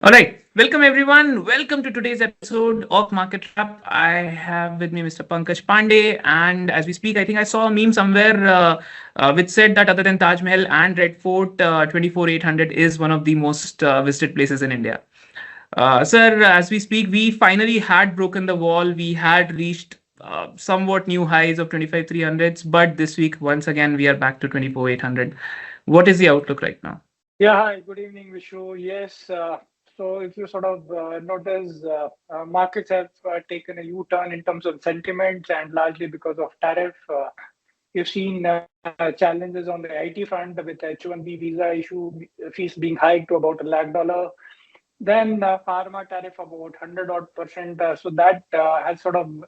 All right, welcome everyone. Welcome to today's episode of Market Wrap. I have with me Mr. Pankaj Pandey, and as we speak, I think I saw a meme somewhere which said that other than Taj Mahal and Red Fort, 24,800 is one of the most visited places in India. Sir, as we speak, we finally had broken the wall. We had reached somewhat new highs of 25,300s, but this week, once again, we are back to 24,800. What is the outlook right now? Yeah, hi, good evening, Vishu. Yes, so if you sort of notice, markets have taken a U-turn in terms of sentiments and largely because of tariff. You've seen challenges on the IT front with H-1B visa issue fees being hiked to about $1 lakh. Then pharma tariff about 100 odd percent. So that has sort of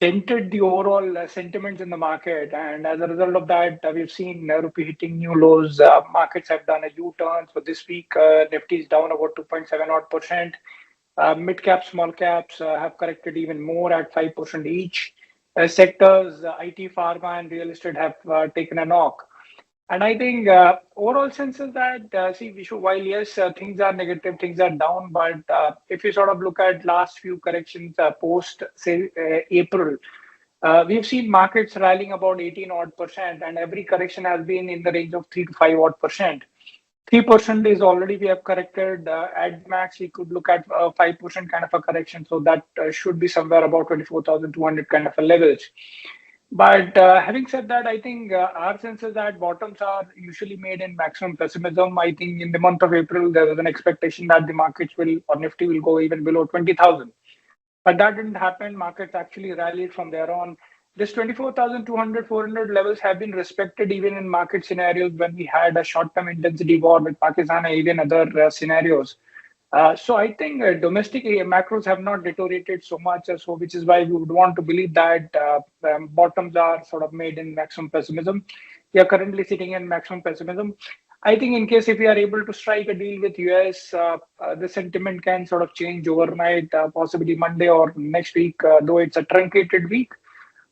dented the overall sentiments in the market. And as a result of that, we've seen Rupee hitting new lows. Markets have done a U-turn. So this week, Nifty is down about 2.7 odd percent. Mid cap, small caps have corrected even more at 5% each. Sectors, IT, pharma, and real estate have taken a knock. And I think overall sense is that, Vishu, while yes, things are negative, things are down, but if you sort of look at last few corrections post, say, April, we've seen markets rallying about 18 odd percent, and every correction has been in the range of 3 to 5 odd percent. 3% is already we have corrected. At max, we could look at 5% kind of a correction. So that should be somewhere about 24,200 kind of a levels. But having said that, I think our sense is that bottoms are usually made in maximum pessimism. I think in the month of April, there was an expectation that the markets will, or Nifty will go even below 20,000. But that didn't happen. Markets actually rallied from there on. This 24,200, 400 levels have been respected even in market scenarios when we had a short-term intensity war with Pakistan and even other scenarios. So I think domestically macros have not deteriorated so much, so which is why we would want to believe that bottoms are sort of made in maximum pessimism. We are currently sitting in maximum pessimism. I think in case if we are able to strike a deal with US, the sentiment can sort of change overnight, possibly Monday or next week, though it's a truncated week.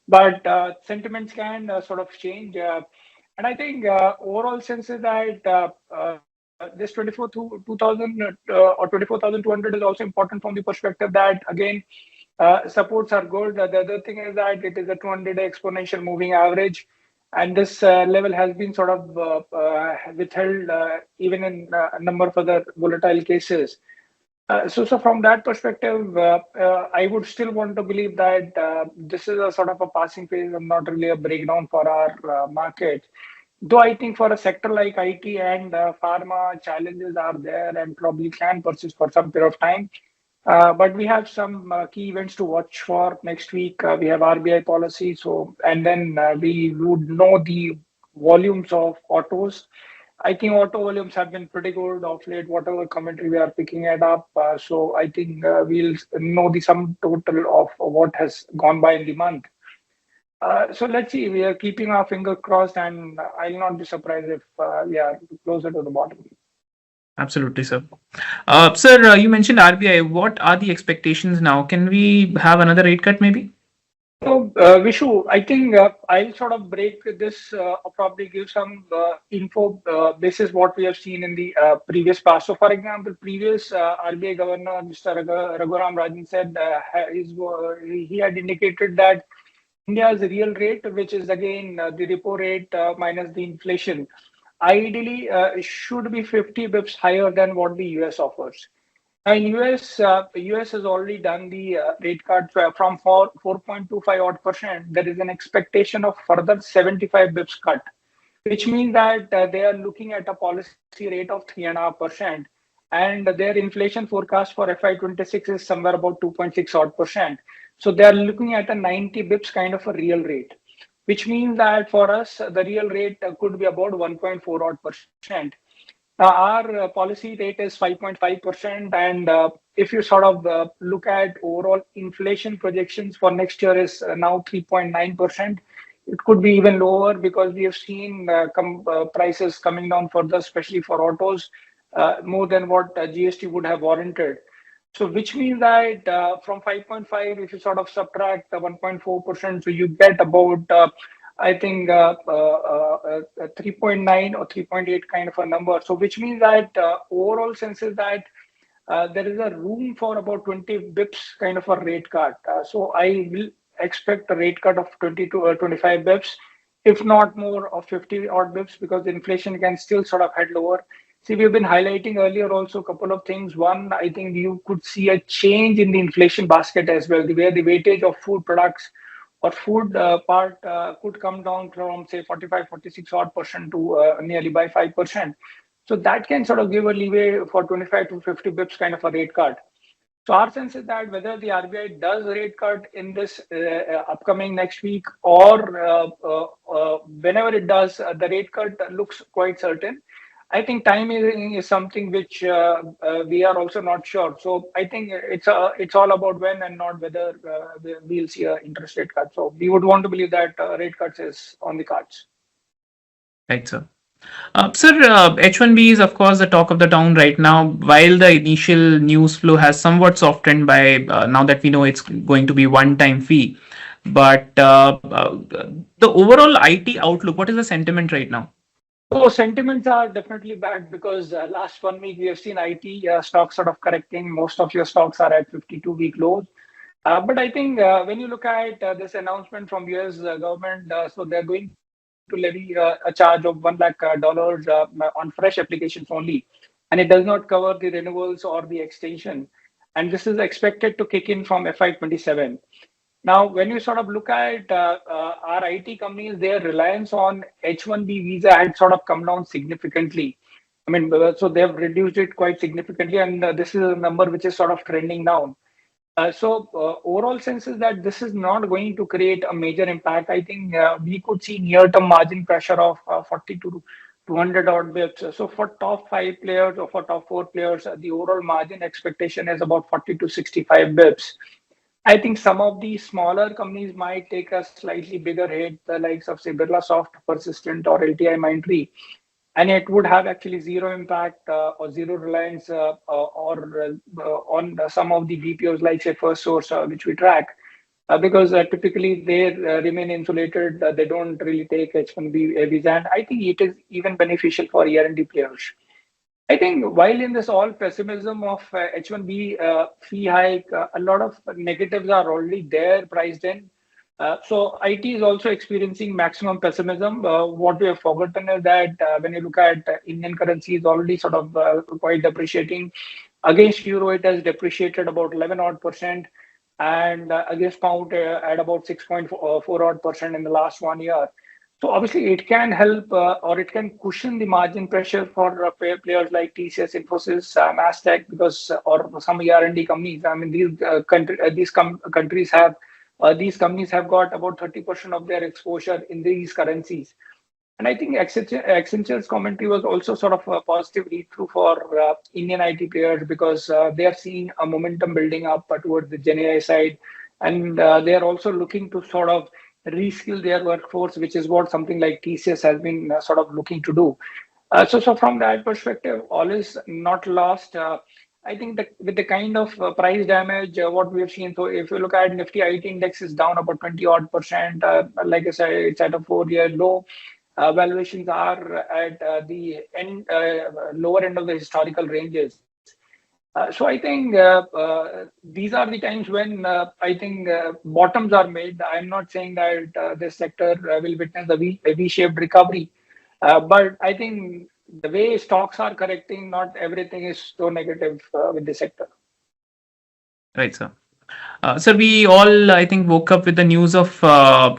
But sentiments can sort of change. And I think overall sense is that this 24 to 2000 or 24,200 is also important from the perspective that, again, supports are good. The other thing is that it is a 200-day exponential moving average. And this level has been sort of withheld even in a number of other volatile cases. So from that perspective, I would still want to believe that this is a sort of a passing phase and not really a breakdown for our market. Though I think for a sector like IT and pharma, challenges are there and probably can persist for some period of time. But we have some key events to watch for next week. We have RBI policy, so and then we would know the volumes of autos. I think auto volumes have been pretty good of late, whatever commentary we are picking it up. So I think we'll know the sum total of what has gone by in the month. So let's see. We are keeping our finger crossed, and I'll not be surprised if we are closer to the bottom. Absolutely, sir. Sir, you mentioned RBI. What are the expectations now? Can we have another rate cut, maybe? So, Vishu, I think I'll sort of break this, or probably give some info basis what we have seen in the previous past. So, for example, previous RBI Governor, Mr. Raghuram Rajan said he had indicated that India's real rate, which is again the repo rate minus the inflation, ideally should be 50 bips higher than what the US offers. In US has already done the rate cut from 4.25 odd percent. There is an expectation of further 75 bips cut, which means that they are looking at a policy rate of 3.5%, and their inflation forecast for FY26 is somewhere about 2.6 odd percent. So they are looking at a 90 bips kind of a real rate, which means that for us the real rate could be about 1.4 odd percent. Our policy rate is 5.5%, and if you sort of look at overall inflation projections for next year is now 3.9%. It could be even lower because we have seen prices coming down further, especially for autos, more than what GST would have warranted. So, which means that from 5.5, if you sort of subtract the 1.4%, so you get about I think 3.9 or 3.8 kind of a number. So which means that overall sense is that there is a room for about 20 bips kind of a rate cut. So I will expect a rate cut of 20 to 25 bips, if not more of 50 odd bips, because inflation can still sort of head lower. See, we've been highlighting earlier also a couple of things. One, I think you could see a change in the inflation basket as well, the way the weightage of food products or food part could come down from say 45, 46 odd percent to nearly by 5%. So that can sort of give a leeway for 25 to 50 bips kind of a rate cut. So our sense is that whether the RBI does rate cut in this upcoming next week or whenever it does, the rate cut looks quite certain. I think timing is something which we are also not sure. So I think it's all about when and not whether we'll see an interest rate cut. So we would want to believe that rate cuts is on the cards. Right, sir. Sir, H1B is of course the talk of the town right now. While the initial news flow has somewhat softened by now that we know it's going to be one-time fee, but the overall IT outlook, what is the sentiment right now? So sentiments are definitely bad because last 1 week we have seen IT stocks sort of correcting. Most of your stocks are at 52-week lows. But I think when you look at this announcement from US government, so they're going to levy a charge of $1 lakh on fresh applications only, and it does not cover the renewals or the extension. And this is expected to kick in from FY27. Now, when you sort of look at our IT companies, their reliance on H1B visa had sort of come down significantly. I mean, so they've reduced it quite significantly, and this is a number which is sort of trending down. Overall sense is that this is not going to create a major impact. I think we could see near-term margin pressure of 40 to 200 odd bips. So for top 5 players or for top 4 players, the overall margin expectation is about 40 to 65 bips. I think some of the smaller companies might take a slightly bigger hit, the likes of say Birlasoft, Persistent, or LTI Mindtree, and it would have actually zero impact or zero reliance on some of the BPOs like say First Source, which we track, because typically they remain insulated. They don't really take H1B visa, and I think it is even beneficial for ER&D players. I think while in this all pessimism of H1B fee hike, a lot of negatives are already there priced in. So IT is also experiencing maximum pessimism. What we have forgotten is that when you look at Indian currency is already sort of quite depreciating. Against euro, it has depreciated about 11 odd percent, and against pound at about 6.4 odd percent in the last 1 year. So obviously, it can help or it can cushion the margin pressure for players like TCS, Infosys, Mastech, because or some ER&D companies. I mean, these countries have these companies have got about 30% of their exposure in these currencies. And I think Accenture's commentary was also sort of a positive read-through for Indian IT players because they are seeing a momentum building up towards the GenAI side, and they are also looking to sort of reskill their workforce, which is what something like TCS has been sort of looking to do. So from that perspective, all is not lost. I think that with the kind of price damage, what we have seen, so if you look at Nifty IT index is down about 20 odd percent. Like I said, it's at a 4-year low. Valuations are at the lower end of the historical ranges. So I think these are the times when I think bottoms are made. I'm not saying that this sector will witness a V-shaped recovery, but I think the way stocks are correcting, not everything is so negative with the sector. Right, sir. Sir, we all, I think, woke up with the news of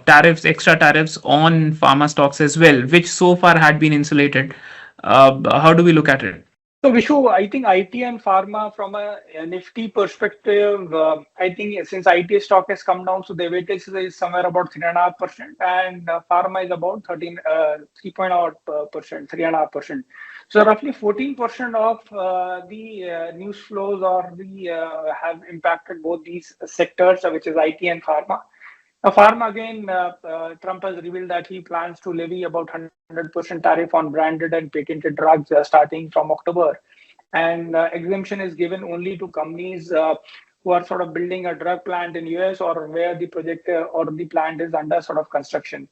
tariffs, extra tariffs on pharma stocks as well, which so far had been insulated. How do we look at it? So Vishu, I think IT and pharma from a Nifty perspective, I think since IT stock has come down, so the weightage is somewhere about 3.5%, and pharma is about 3.0%, 3.5%. So roughly 14% of the news flows or the have impacted both these sectors, which is IT and pharma. Pharma again, Trump has revealed that he plans to levy about 100% tariff on branded and patented drugs starting from October. And exemption is given only to companies who are sort of building a drug plant in US or where the project or the plant is under sort of construction.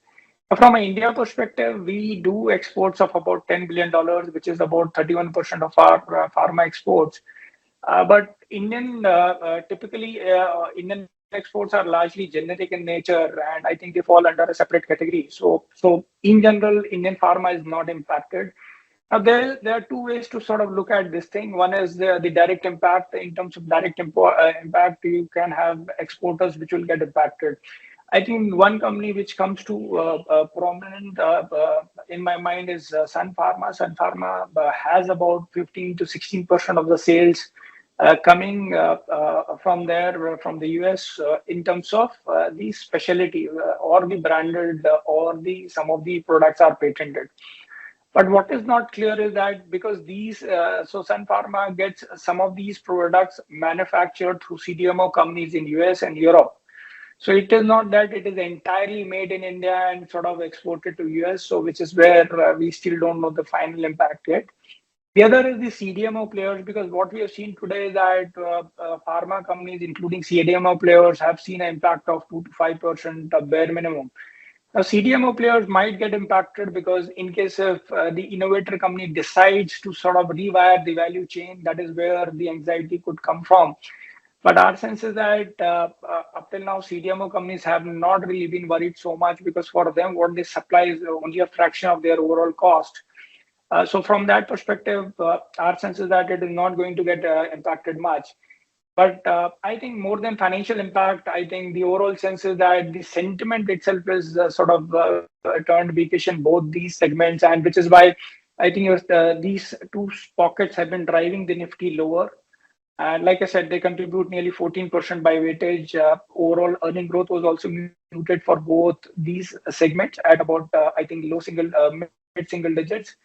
From an India perspective, we do exports of about $10 billion, which is about 31% of our pharma exports. But typically, Indian exports are largely generic in nature, and I think they fall under a separate category. So in general, Indian pharma is not impacted. Now, there are two ways to sort of look at this thing. One is the direct impact. In terms of direct impact, you can have exporters which will get impacted. I think one company which comes to prominent in my mind is Sun Pharma. Sun Pharma has about 15 to 16% of the sales coming from there, from the US, in terms of the specialty or the branded or the some of the products are patented. But what is not clear is that because so Sun Pharma gets some of these products manufactured through CDMO companies in US and Europe. So it is not that it is entirely made in India and sort of exported to US. So which is where we still don't know the final impact yet. The other is the CDMO players, because what we have seen today is that pharma companies, including CDMO players, have seen an impact of 2 to 5% bare minimum. Now, CDMO players might get impacted because in case if the innovator company decides to sort of rewire the value chain, that is where the anxiety could come from. But our sense is that up till now, CDMO companies have not really been worried so much because for them, what they supply is only a fraction of their overall cost. So from that perspective, our sense is that it is not going to get impacted much. But I think more than financial impact, I think the overall sense is that the sentiment itself is sort of turned weakish in both these segments, and which is why I think these two pockets have been driving the Nifty lower. And like I said, they contribute nearly 14% by weightage. Overall earning growth was also muted for both these segments at about, I think, mid single digits.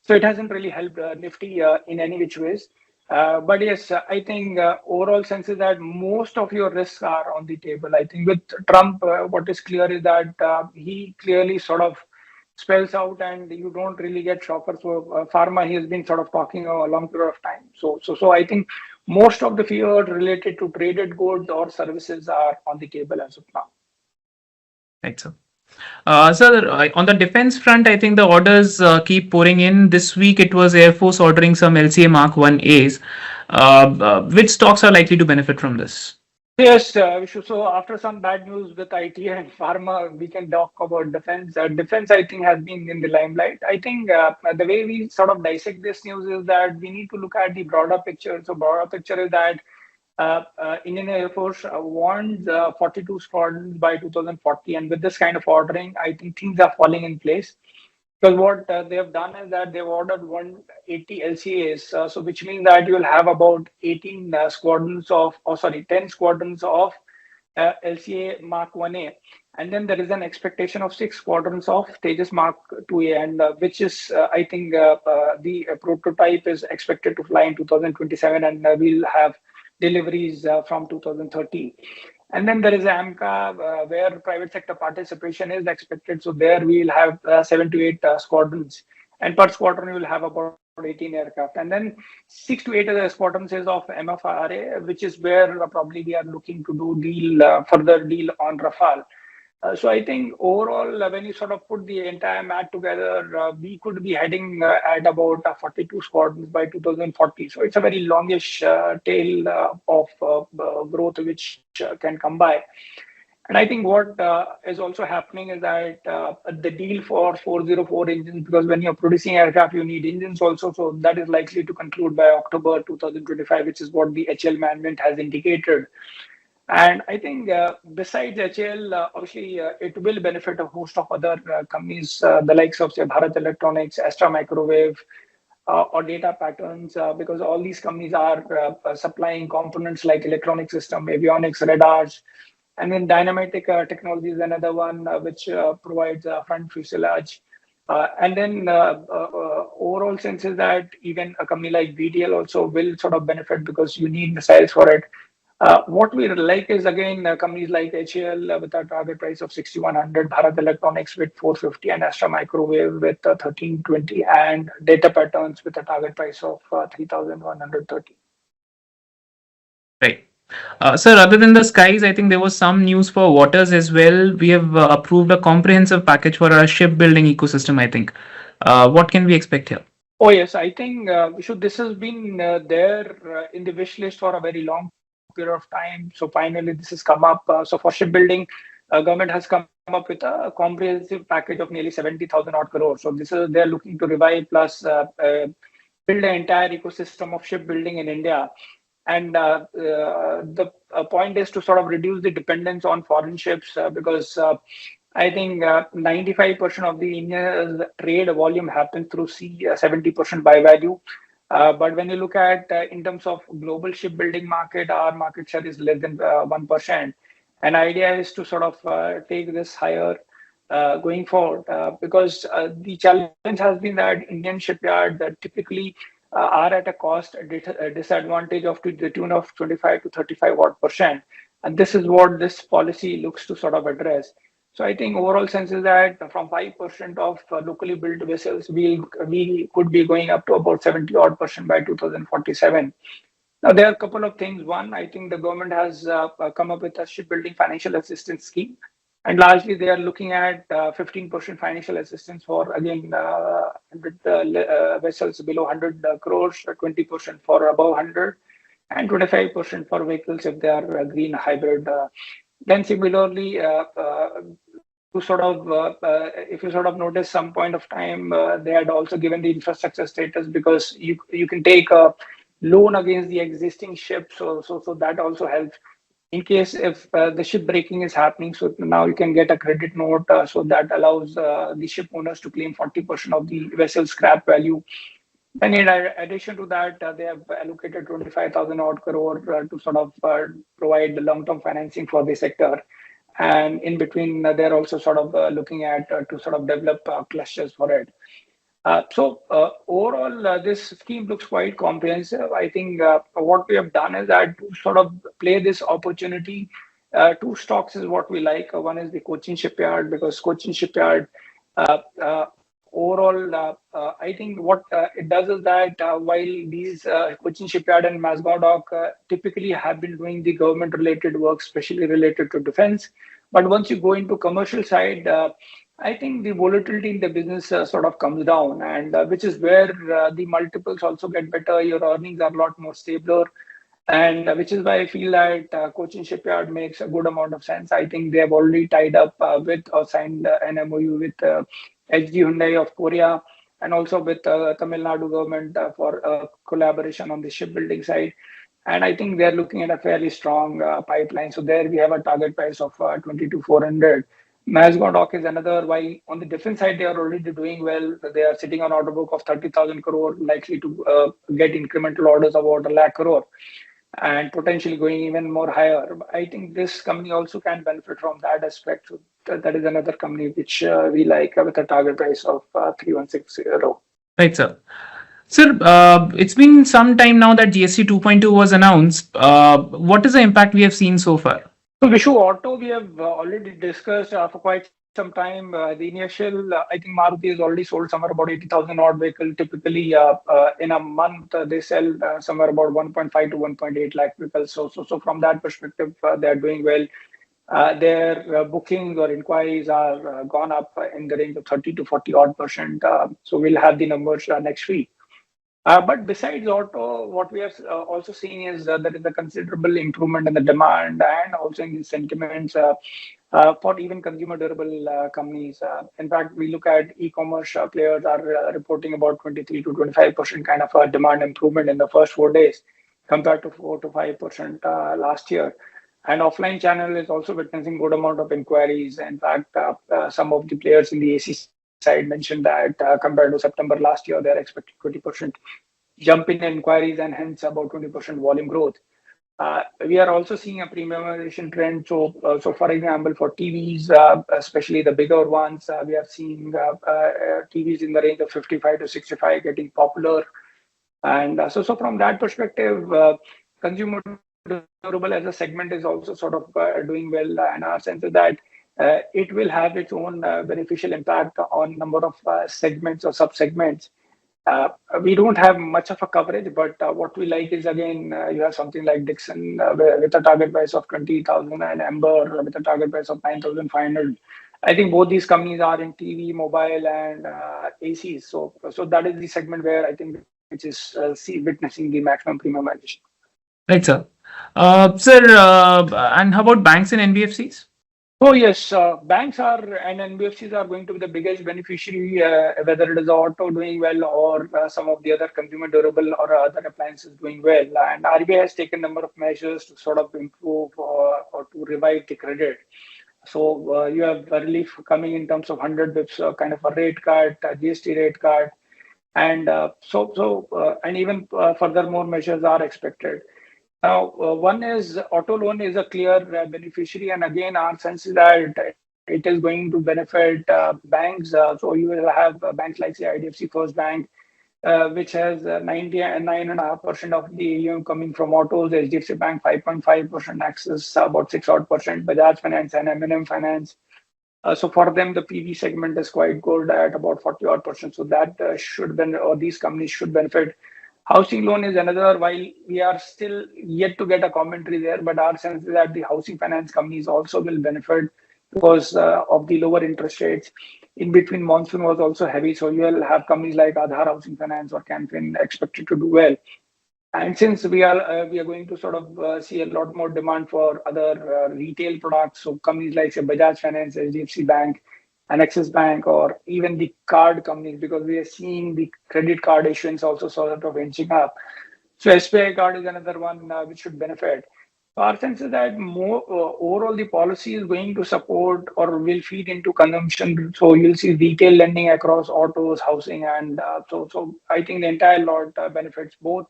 So it hasn't really helped Nifty in any which ways. But yes, I think overall sense is that most of your risks are on the table. I think with Trump, what is clear is that he clearly sort of spells out, and you don't really get shockers. So pharma, he has been sort of talking a long period of time. So I think most of the fear related to traded goods or services are on the table as of now. Right, sir. Sir, on the defense front, I think the orders keep pouring in. This week, it was Air Force ordering some LCA Mark 1As. Which stocks are likely to benefit from this? Yes, Vishu. So after some bad news with IT and pharma, we can talk about defense. Defense, I think, has been in the limelight. I think the way we sort of dissect this news is that we need to look at the broader picture. So broader picture is that Indian Air Force wants 42 squadrons by 2040, and with this kind of ordering, I think things are falling in place. Because what they have done is that they've ordered 180 LCAs, so which means that you will have about 18 squadrons of, or sorry, 10 squadrons of LCA Mark 1A. And then there is an expectation of 6 squadrons of Tejas Mark 2A, and which is, I think, the prototype is expected to fly in 2027, and we'll have deliveries from 2030. And then there is AMCA, where private sector participation is expected. So there we will have 7 to 8 squadrons, and per squadron we will have about 18 aircraft. And then 6 to 8 of the squadrons is of MFRA, which is where probably we are looking to do further deal on Rafale. So I think overall, when you sort of put the entire mat together, we could be heading at about 42 squadrons by 2040. So it's a very longish tail of growth which can come by. And I think what is also happening is that the deal for 404 engines, because when you're producing aircraft, you need engines also. So that is likely to conclude by October 2025, which is what the HL management has indicated. And I think besides HL, obviously, it will benefit a host of other companies, the likes of, say, Bharat Electronics, Astra Microwave, or Data Patterns, because all these companies are supplying components like electronic system, avionics, radars. And then Dynamatic Technology is another one which provides front fuselage. And then overall sense is that even a company like VTL also will sort of benefit because you need missiles for it. What we like is, again, companies like HAL with a target price of 6,100, Bharat Electronics with 450, and Astra Microwave with 1,320, and Data Patterns with a target price of 3,130. Right. Sir, other than the skies, I think there was some news for waters as well. We have approved a comprehensive package for our shipbuilding ecosystem, I think. What can we expect here? Oh yes, I think this has been there in the wish list for a very long period of time. So finally, this has come up. So for shipbuilding, government has come up with a comprehensive package of nearly 70,000 odd crores. So this is they're looking to revive plus build an entire ecosystem of shipbuilding in India. And the point is to sort of reduce the dependence on foreign ships because I think 95% of the India's trade volume happens through sea, 70% by value. But when you look at in terms of global shipbuilding market, our market share is less than 1%. And idea is to sort of take this higher going forward because the challenge has been that Indian shipyard that typically are at a cost disadvantage of to the tune of 25 to 35 odd percent. And this is what this policy looks to sort of address. So I think overall sense is that from 5% of locally built vessels, we could be going up to about 70 odd percent by 2047. Now, there are a couple of things. One, I think the government has come up with a shipbuilding financial assistance scheme. And largely, they are looking at 15% financial assistance for, again, 100 vessels below 100 crores, 20% for above 100, and 25% for vehicles if they are green hybrid. Then similarly, to sort of, if you sort of notice some point of time, they had also given the infrastructure status because you can take a loan against the existing ship. So that also helps in case if the ship breaking is happening. So now you can get a credit note. So that allows the ship owners to claim 40% of the vessel scrap value. And in addition to that, they have allocated 25,000 odd crore to sort of provide the long-term financing for the sector. And in between, they're also sort of looking at to sort of develop clusters for it. Overall, this scheme looks quite comprehensive. I think what we have done is that to sort of play this opportunity, two stocks is what we like. One is the Cochin Shipyard because Cochin Shipyard overall, I think what it does is that while these Cochin Shipyard and Masgao Dock typically have been doing the government-related work, especially related to defense, but once you go into commercial side, I think the volatility in the business sort of comes down, and which is where the multiples also get better. Your earnings are a lot more stabler, and which is why I feel that Cochin Shipyard makes a good amount of sense. I think they have already tied up with or signed an MOU with HG Hyundai of Korea and also with Tamil Nadu government for collaboration on the shipbuilding side. And I think they're looking at a fairly strong pipeline. So there we have a target price of 22,400. Masgao Dock is another. Why on the defense side they are already doing well. They are sitting on order book of 30,000 crore, likely to get incremental orders of about a lakh crore and potentially going even more higher. I think this company also can benefit from that aspect. So that is another company which we like with a target price of 3160. Right, sir. Sir, it's been some time now that GST 2.2 was announced. What is the impact we have seen so far? So Vishu Auto, we have already discussed for quite some time. The initial, I think Maruti has already sold somewhere about 80,000 odd vehicles. Typically, in a month, they sell somewhere about 1.5 to 1.8 lakh vehicles. So from that perspective, they are doing well. Their bookings or inquiries are gone up in the range of 30 to 40 odd percent. So we'll have the numbers next week. But besides auto, what we are also seeing is there is a considerable improvement in the demand and also in the sentiments for even consumer durable companies. In fact, we look at e-commerce players are reporting about 23 to 25% kind of a demand improvement in the first 4 days compared to 4 to 5% last year. And offline channel is also witnessing good amount of inquiries. In fact, some of the players in the AC side mentioned that compared to September last year, they're expecting 20% jump in inquiries and hence about 20% volume growth. We are also seeing a premiumization trend. So for example, for TVs, especially the bigger ones, we are seeing TVs in the range of 55 to 65 getting popular. And so from that perspective, consumer durable as a segment is also sort of doing well. And our sense is that it will have its own beneficial impact on number of segments or sub-segments. We don't have much of a coverage, but what we like is again, you have something like Dixon with a target price of 20,000 and Amber with a target price of 9,500. I think both these companies are in TV, mobile, and ACs. So that is the segment where I think which is witnessing the maximum premiumization. Right, sir. Sir, and how about banks and NBFCs? Oh yes, banks are and NBFCs are going to be the biggest beneficiary, whether it is auto doing well or some of the other consumer durable or other appliances doing well. And RBI has taken a number of measures to sort of improve or to revive the credit. So you have a relief coming in terms of 100 bips, kind of a rate cut, a GST rate cut, and and even furthermore measures are expected. Now, one is auto loan is a clear beneficiary, and again, our sense is that it is going to benefit banks. So you will have banks like say IDFC First Bank, which has 99.5% of the AUM coming from autos. HDFC Bank 5.5%, Axis about 6 odd percent, Bajaj Finance and M&M Finance. So for them, the PV segment is quite good at about 40 odd percent. So that or these companies should benefit. Housing loan is another, while we are still yet to get a commentary there, but our sense is that the housing finance companies also will benefit because of the lower interest rates. In between, monsoon was also heavy, so you will have companies like Aadhar Housing Finance or Canfin expected to do well. And since we are going to sort of see a lot more demand for other retail products, so companies like say Bajaj Finance, HDFC Bank, and Axis Bank, or even the card companies, because we are seeing the credit card issuance also sort of inching up. So SBI card is another one which should benefit. Our sense is that more overall the policy is going to support or will feed into consumption. So you'll see retail lending across autos, housing, and so I think the entire lot benefits both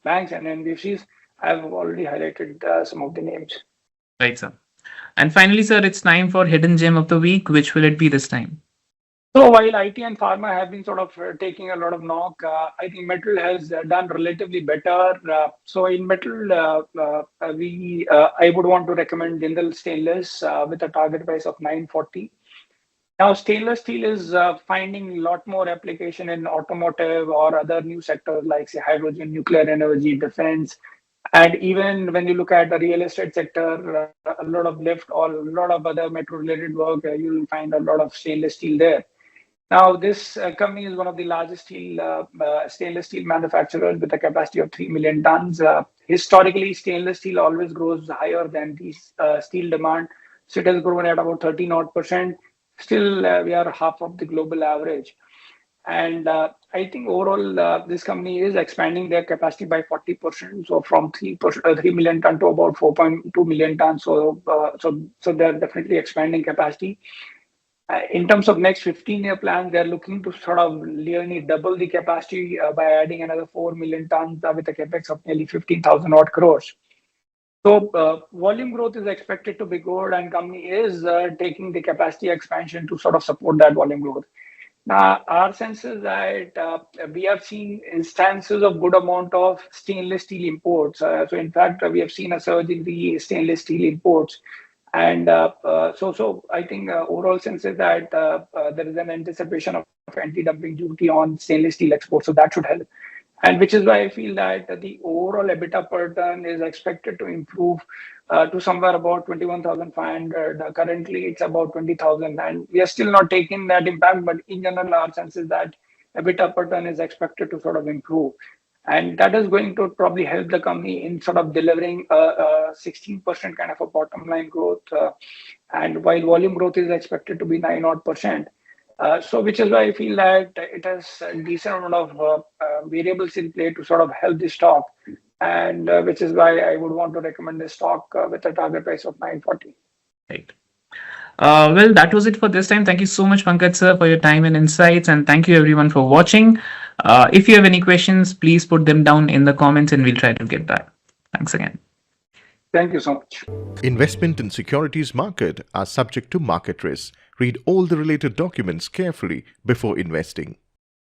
banks and NBFCs. I've already highlighted some of the names. Right, sir. And finally, sir, it's time for hidden gem of the week. Which will it be this time? So while IT and pharma have been sort of taking a lot of knock, I think metal has done relatively better. So in metal, I would want to recommend Jindal Stainless with a target price of 940. Now, stainless steel is finding a lot more application in automotive or other new sectors like, say, hydrogen, nuclear energy, defense. And even when you look at the real estate sector, a lot of lift or a lot of other metro related work, you'll find a lot of stainless steel there. Now, this company is one of the largest stainless steel manufacturers with a capacity of 3 million tons. Historically, stainless steel always grows higher than the steel demand. So it has grown at about 13 odd percent. Still, we are half of the global average. And I think overall, this company is expanding their capacity by 40%. So from 3 million ton to about 4.2 million tons. So they're definitely expanding capacity. In terms of next 15-year plan, they're looking to sort of nearly double the capacity by adding another 4 million tons with a capex of nearly 15,000 odd crores. So volume growth is expected to be good, and company is taking the capacity expansion to sort of support that volume growth. Now, our sense is that we have seen instances of good amount of stainless steel imports. So in fact, we have seen a surge in the stainless steel imports. And so I think overall sense is that there is an anticipation of anti-dumping duty on stainless steel exports. So that should help. And which is why I feel that the overall EBITDA per ton is expected to improve to somewhere about 21,500. Currently, it's about 20,000. And we are still not taking that impact. But in general, our sense is that EBITDA per ton is expected to sort of improve. And that is going to probably help the company in sort of delivering a 16% kind of a bottom line growth. And while volume growth is expected to be 9 odd percent. So which is why I feel that it has a decent amount of variables in play to sort of help the stock. And which is why I would want to recommend this stock with a target price of 940. Right. Well, that was it for this time. Thank you so much, Pankaj sir, for your time and insights. And thank you everyone for watching. If you have any questions, please put them down in the comments and we'll try to get back. Thanks again. Thank you so much. Investment in securities market are subject to market risk. Read all the related documents carefully before investing.